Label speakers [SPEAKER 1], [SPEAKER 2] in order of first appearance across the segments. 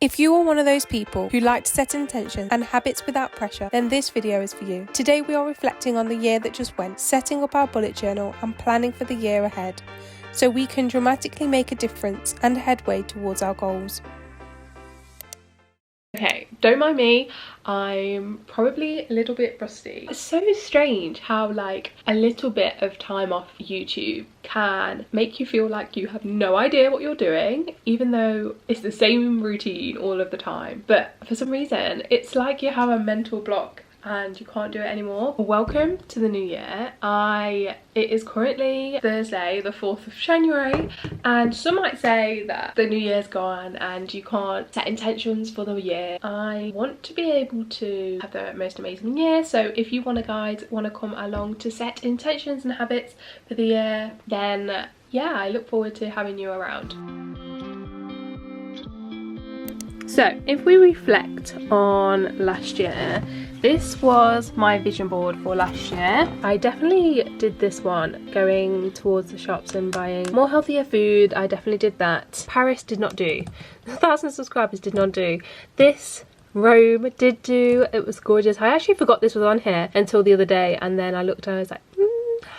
[SPEAKER 1] If you are one of those people who like to set intentions and habits without pressure, then this video is for you. Today we are reflecting on the year that just went, setting up our bullet journal and planning for the year ahead, so we can dramatically make a difference and headway towards our goals.
[SPEAKER 2] Okay, don't mind me, I'm probably a little bit rusty. It's so strange how like a little bit of time off YouTube can make you feel like you have no idea what you're doing, even though it's the same routine all of the time. But for some reason, it's like you have a mental block and you can't do it anymore. Welcome to the new year. It is currently Thursday the 4th of January, and some might say that the new year's gone and you can't set intentions for the year. I want to be able to have the most amazing year, so if you guys want to come along to set intentions and habits for the year, then yeah, I look forward to having you around. So if we reflect on last year, this was my vision board for last year. I definitely did this one, going towards the shops and buying more healthier food. I definitely did that. Paris did not do. 1,000 subscribers did not do. This Rome did do. It was gorgeous. I actually forgot this was on here until the other day, and then I looked and I was like,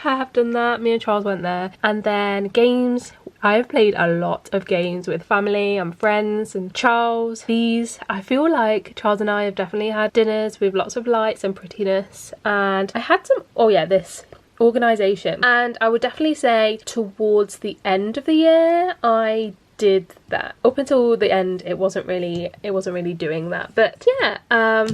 [SPEAKER 2] I have done that. Me and Charles went there. And then games. I have played a lot of games with family and friends and Charles. I feel like Charles and I have definitely had dinners with lots of lights and prettiness. And I had some, this organisation. And I would definitely say towards the end of the year, I did that. Up until the end, it wasn't really doing that. But yeah,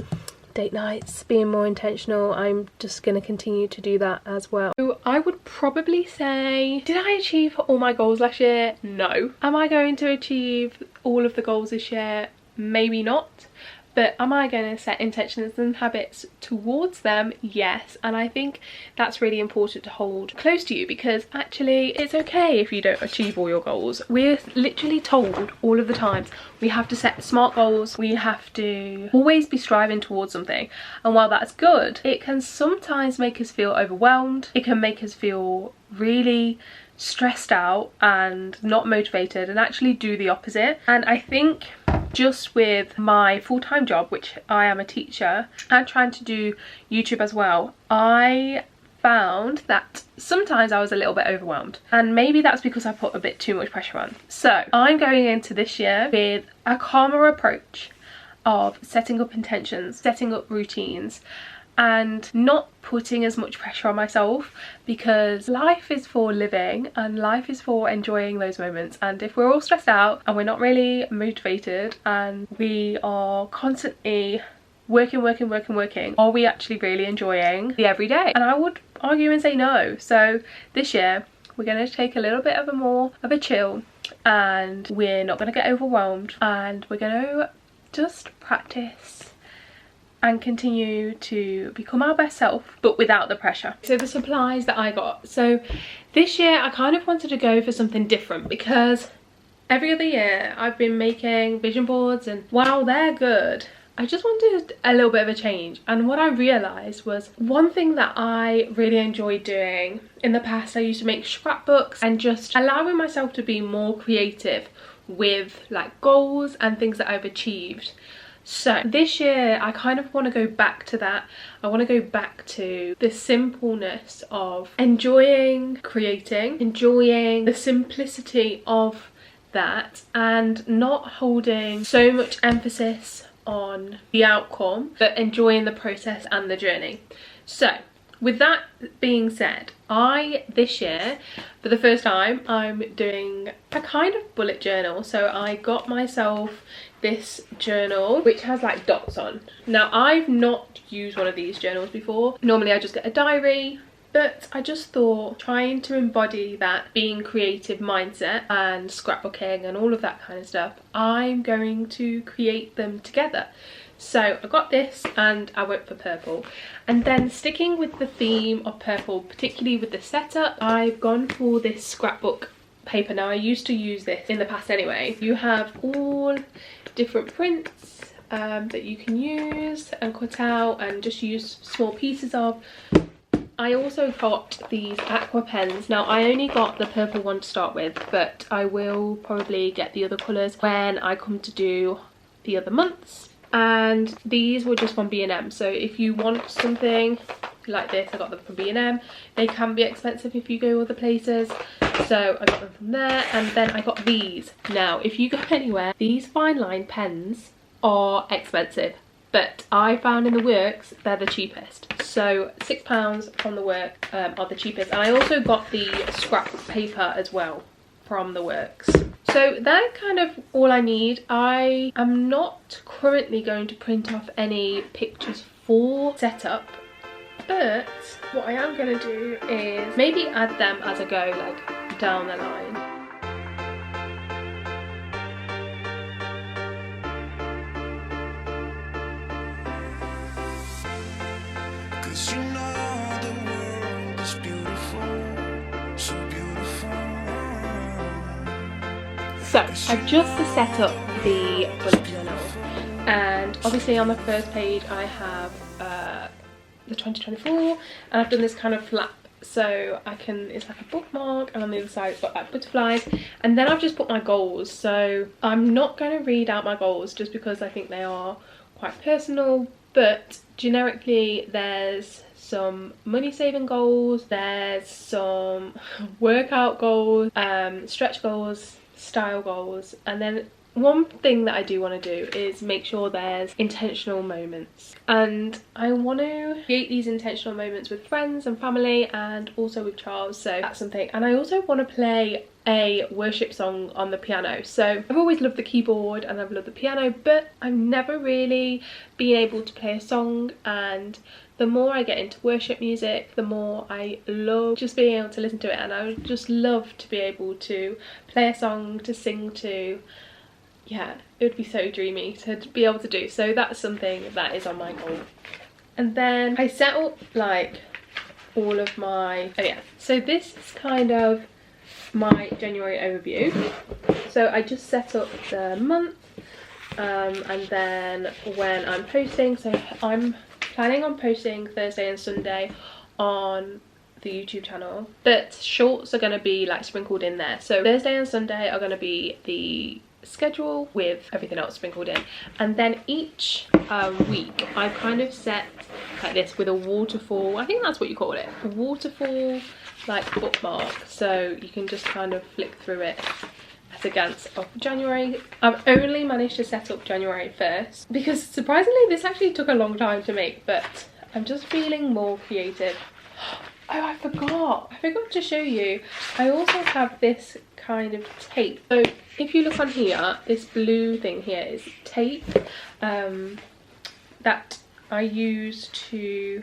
[SPEAKER 2] date nights, being more intentional, I'm just going to continue to do that as well. So I would probably say, did I achieve all my goals last year? No. Am I going to achieve all of the goals this year? Maybe not. But am I going to set intentions and habits towards them? Yes. And I think that's really important to hold close to you, because actually it's okay if you don't achieve all your goals. We're literally told all of the times we have to set smart goals. We have to always be striving towards something. And while that's good, it can sometimes make us feel overwhelmed. It can make us feel really stressed out and not motivated, and actually do the opposite. And I think just with my full-time job, which I am a teacher, and trying to do YouTube as well, I found that sometimes I was a little bit overwhelmed, and maybe that's because I put a bit too much pressure on. So I'm going into this year with a calmer approach of setting up intentions, setting up routines, and not putting as much pressure on myself, because life is for living and life is for enjoying those moments. And if we're all stressed out and we're not really motivated and we are constantly working, are we actually really enjoying the everyday? And I would argue and say no. So this year we're going to take a little bit of a chill, and we're not going to get overwhelmed, and we're going to just practice and continue to become our best self, but without the pressure. So the supplies that I got. So this year I kind of wanted to go for something different, because every other year I've been making vision boards, and while they're good, I just wanted a little bit of a change. And what I realised was, one thing that I really enjoyed doing in the past, I used to make scrapbooks and just allowing myself to be more creative with like goals and things that I've achieved. So this year I kind of want to go back to that. I want to go back to the simpleness of enjoying creating, enjoying the simplicity of that, and not holding so much emphasis on the outcome, but enjoying the process and the journey. So with that being said, this year, for the first time, I'm doing a kind of bullet journal. So I got myself this journal which has like dots on. Now I've not used one of these journals before. Normally I just get a diary, but I just thought, trying to embody that being creative mindset and scrapbooking and all of that kind of stuff, I'm going to create them together. So I got this and I went for purple. And then sticking with the theme of purple, particularly with the setup, I've gone for this scrapbook paper. Now I used to use this in the past anyway. You have all different prints that you can use and cut out and just use small pieces of. I also got these aqua pens. Now I only got the purple one to start with, but I will probably get the other colours when I come to do the other months, and these were just from B&M. So if you want something like this, I got them from B&M. They can be expensive if you go other places, so I got them from there. And then I got these. Now if you go anywhere, these fine line pens are expensive, but I found in the Works they're the cheapest. So £6 from the Work are the cheapest. And I also got the scrap paper as well from the Works. So that's kind of all I need. I am not currently going to print off any pictures for setup, but what I am going to do is maybe add them as I go, like down the line. So I've just set up the bullet journal, and obviously on the first page I have the 2024, and I've done this kind of flap so I can, it's like a bookmark, and on the other side it's got like butterflies, and then I've just put my goals. So I'm not going to read out my goals just because I think they are quite personal, but generically there's some money saving goals, there's some workout goals, stretch goals, style goals, and then one thing that I do want to do is make sure there's intentional moments, and I want to create these intentional moments with friends and family and also with Charles, so that's something. And I also want to play a worship song on the piano. So I've always loved the keyboard and I've loved the piano, but I've never really been able to play a song, and the more I get into worship music, the more I love just being able to listen to it, and I would just love to be able to play a song to sing to. Yeah, it would be so dreamy to be able to do. So that's something that is on my goal. And then I set up like all of my, oh yeah, so this is kind of my January overview. So I just set up the month, and then when I'm posting, so I'm planning on posting Thursday and Sunday on the YouTube channel, but shorts are going to be like sprinkled in there. So Thursday and Sunday are going to be the schedule with everything else sprinkled in, and then each week I've kind of set like this with a waterfall, I think that's what you call it, a waterfall like bookmark, so you can just kind of flick through it as a glance of January. I've only managed to set up January 1st because surprisingly this actually took a long time to make, but I'm just feeling more creative. Oh, I forgot to show you, I also have this kind of tape. So if you look on here, this blue thing here is tape that I use to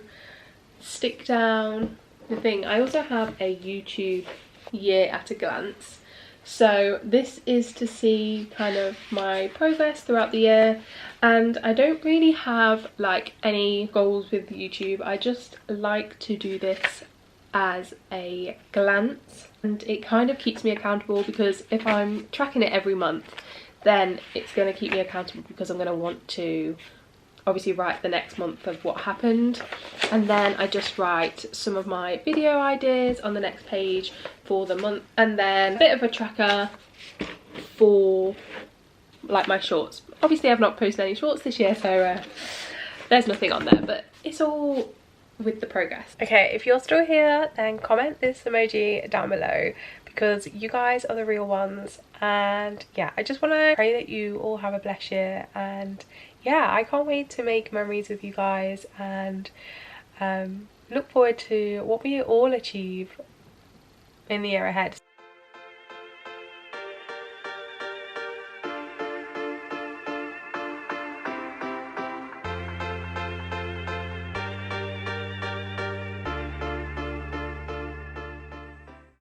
[SPEAKER 2] stick down the thing. I also have a YouTube year at a glance. So this is to see kind of my progress throughout the year, and I don't really have like any goals with YouTube. I just like to do this as a glance, and it kind of keeps me accountable, because if I'm tracking it every month then it's going to keep me accountable, because I'm going to want to obviously write the next month of what happened, and then I just write some of my video ideas on the next page for the month, and then a bit of a tracker for like my shorts. Obviously I've not posted any shorts this year, so there's nothing on there, but it's all with the progress. Okay, if you're still here then comment this emoji down below, because you guys are the real ones. And yeah, I just want to pray that you all have a blessed year, and yeah, I can't wait to make memories with you guys, and look forward to what we all achieve in the year ahead.